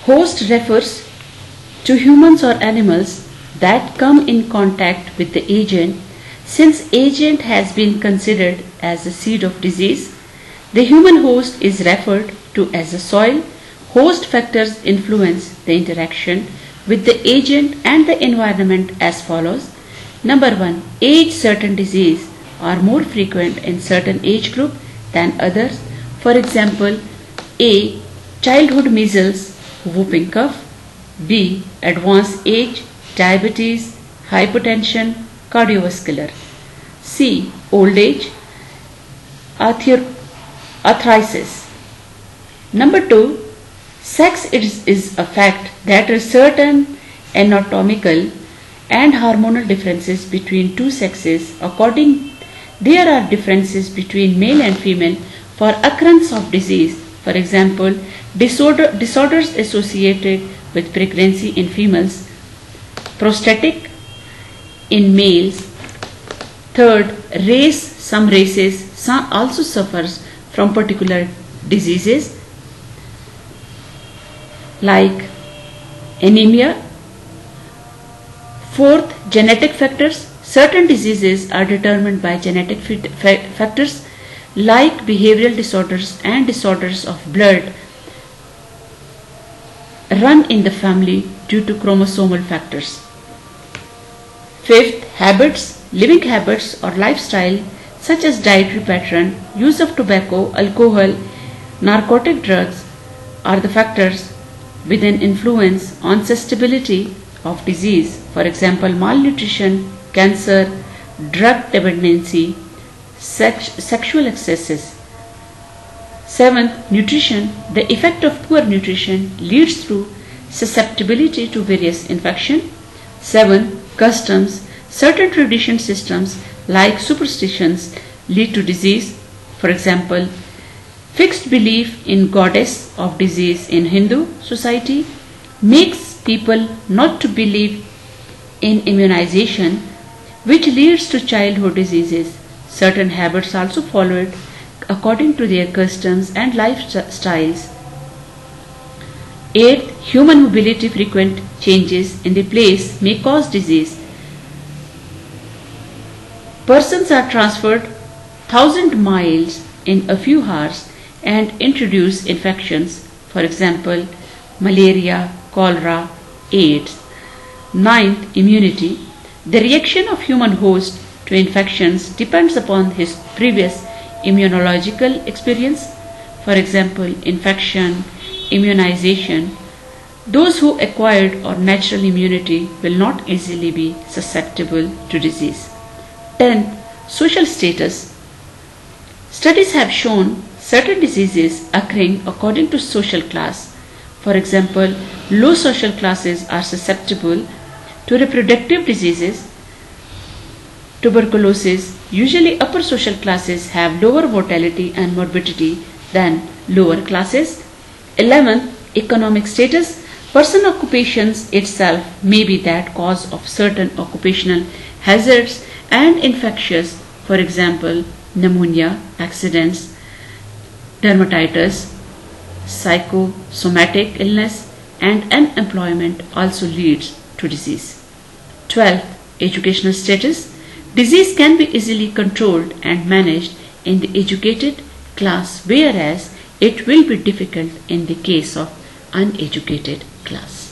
Host refers to humans or animals that come in contact with the agent. Since agent has been considered as the seed of disease, the human host is referred to as the soil. Host factors influence the interaction with the agent and the environment as follows. Number 1. Age. Certain diseases are more frequent in certain age group than others. For example, A. Childhood measles, whooping cough. B. Advanced age, diabetes, hypertension, cardiovascular. C. Old age, arthritis. Number 2. Sex is a fact that are certain anatomical and hormonal differences between two sexes. There are differences between male and female for occurrence of disease. For example, disorders associated with pregnancy in females, prostatic in males. Third, race. Some races also suffers from particular diseases like anemia. Fourth, genetic factors. Certain diseases are determined by genetic factors like behavioral disorders and disorders of blood run in the family due to chromosomal factors. Fifth, habits. Living habits or lifestyle such as dietary pattern, use of tobacco, alcohol, narcotic drugs are the factors with an influence on susceptibility of disease. For example, malnutrition, cancer, drug dependency, sexual excesses. Seventh, nutrition. The effect of poor nutrition leads to susceptibility to various infections. 7. Customs. Certain tradition systems like superstitions lead to disease. For example, fixed belief in goddess of disease in Hindu society makes people not to believe in immunization, which leads to childhood diseases. Certain habits also follow it according to their customs and lifestyles. 8. Human mobility. Frequent changes in the place may cause disease. Persons are transferred 1,000 miles in a few hours and introduce infections. For example, malaria, cholera, AIDS. 9th, immunity. The reaction of human host to infections depends upon his previous immunological experience. For example, infection, immunization. Those who acquired or natural immunity will not easily be susceptible to disease. 10th, social status. Studies have shown certain diseases occurring according to social class. For example, low social classes are susceptible to reproductive diseases, tuberculosis. Usually upper social classes have lower mortality and morbidity than lower classes. 11th, economic status. Person occupations itself may be that cause of certain occupational hazards and infectious. For example, pneumonia, accidents, dermatitis, psychosomatic illness, and unemployment also leads to disease. 12th, educational status. Disease can be easily controlled and managed in the educated class, whereas it will be difficult in the case of uneducated class.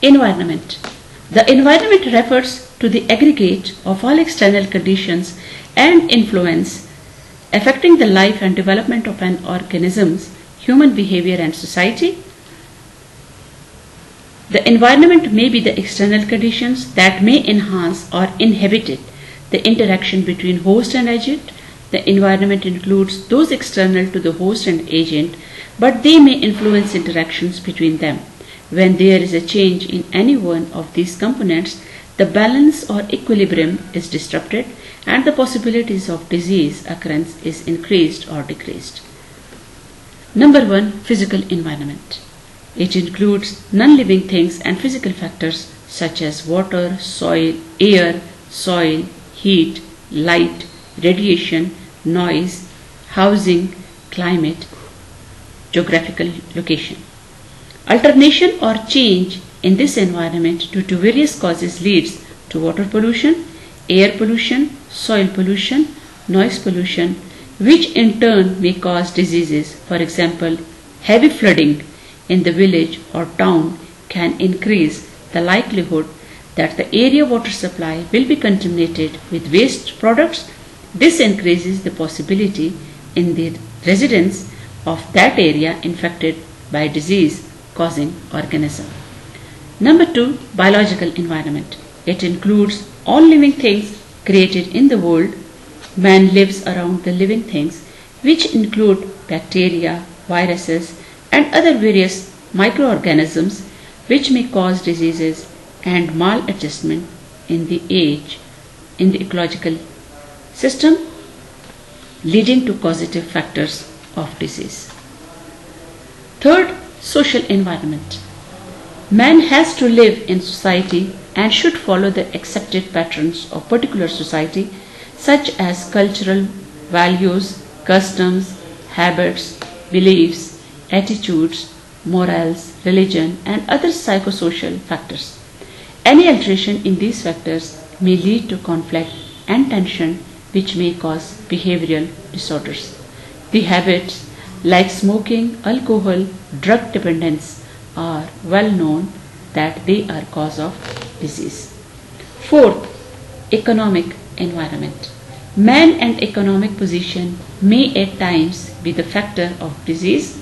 Environment. The environment refers to the aggregate of all external conditions and influence affecting the life and development of an organism's human behavior and society. The environment may be the external conditions that may enhance or inhibit the interaction between host and agent. The environment includes those external to the host and agent, but they may influence interactions between them. When there is a change in any one of these components, the balance or equilibrium is disrupted and the possibilities of disease occurrence is increased or decreased. Number 1, physical environment. It includes non-living things and physical factors such as water, soil, air, soil, heat, light, radiation, noise, housing, climate, geographical location. Alternation or change in this environment due to various causes leads to water pollution, air pollution, soil pollution, noise pollution, which in turn may cause diseases. For example, heavy flooding in the village or town can increase the likelihood that the area water supply will be contaminated with waste products. This increases the possibility in the residents of that area infected by disease causing organism. Number 2, biological environment. It includes all living things created in the world. Man lives around the living things, which include bacteria, viruses, and other various microorganisms which may cause diseases and maladjustment in the ecological system, leading to causative factors of disease. Third, social environment. Man has to live in society and should follow the accepted patterns of particular society, such as cultural values, customs, habits, beliefs, attitudes, morals, religion, and other psychosocial factors. Any alteration in these factors may lead to conflict and tension, which may cause behavioral disorders. The habits like smoking, alcohol, drug dependence are well known that they are cause of disease. Fourth, economic environment. Man and economic position may at times be the factor of disease.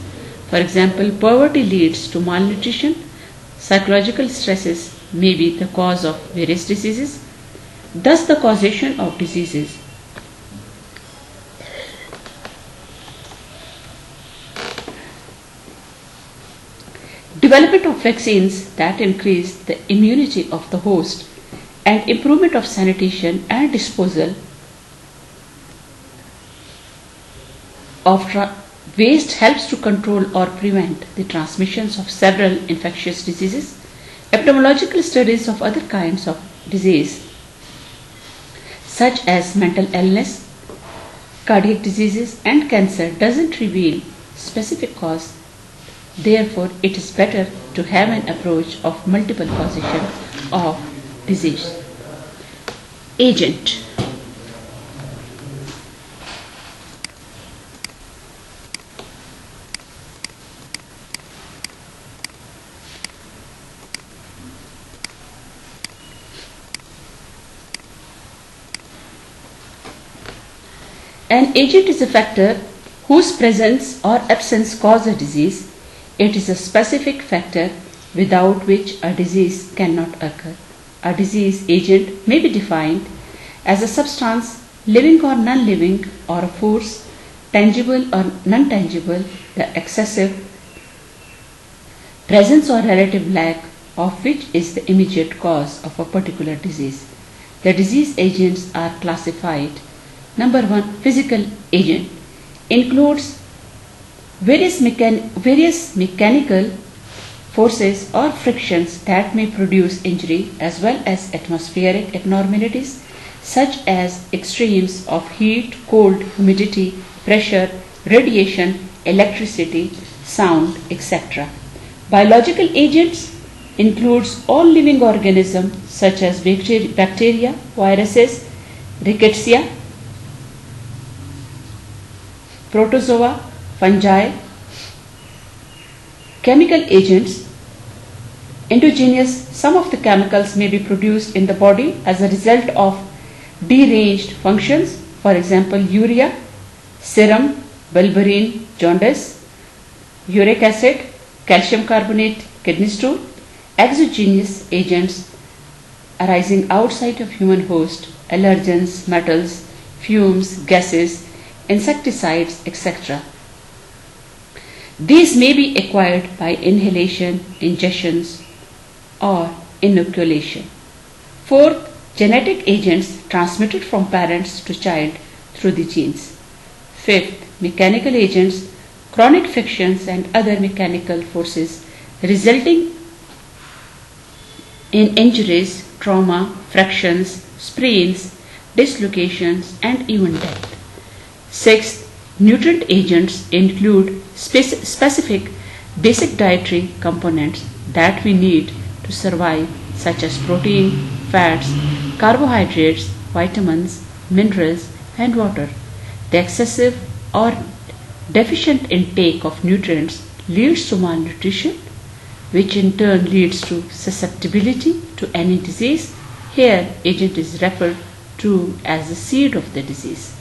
For example, poverty leads to malnutrition. Psychological stresses may be the cause of various diseases. Thus, the causation of diseases development of vaccines that increase the immunity of the host and improvement of sanitation and disposal of waste helps to control or prevent the transmissions of several infectious diseases. Epidemiological studies of other kinds of disease such as mental illness, cardiac diseases and cancer doesn't reveal specific cause. Therefore, it is better to have an approach of multiple causation of disease. Agent. An agent is a factor whose presence or absence causes a disease. It is a specific factor without which a disease cannot occur. A disease agent may be defined as a substance, living or non-living, or a force, tangible or non-tangible, the excessive presence or relative lack of which is the immediate cause of a particular disease. The disease agents are classified. Number 1, physical agent includes various mechanical forces or frictions that may produce injury, as well as atmospheric abnormalities such as extremes of heat, cold, humidity, pressure, radiation, electricity, sound, etc. Biological agents includes all living organisms such as bacteria, viruses, rickettsia, protozoa, fungi. Chemical agents. Endogenous, some of the chemicals may be produced in the body as a result of deranged functions, for example urea, serum, berberine, jaundice, uric acid, calcium carbonate, kidney stone. Exogenous agents arising outside of human host, allergens, metals, fumes, gases, insecticides, etc. These may be acquired by inhalation, ingestions, or inoculation. Fourth, genetic agents transmitted from parents to child through the genes. Fifth, mechanical agents, chronic frictions and other mechanical forces resulting in injuries, trauma, fractures, sprains, dislocations, and even death. Sixth, nutrient agents include specific basic dietary components that we need to survive, such as protein, fats, carbohydrates, vitamins, minerals, and water. The excessive or deficient intake of nutrients leads to malnutrition, which in turn leads to susceptibility to any disease. Here, agent is referred to as the seed of the disease.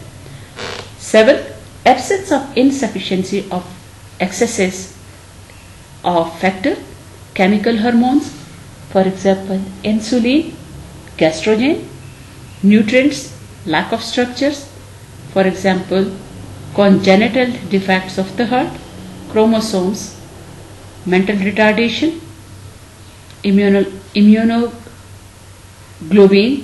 7. Absence of insufficiency of excesses of factor, chemical hormones, for example, insulin, gastrogen, nutrients, lack of structures, for example, congenital defects of the heart, chromosomes, mental retardation, immunoglobulin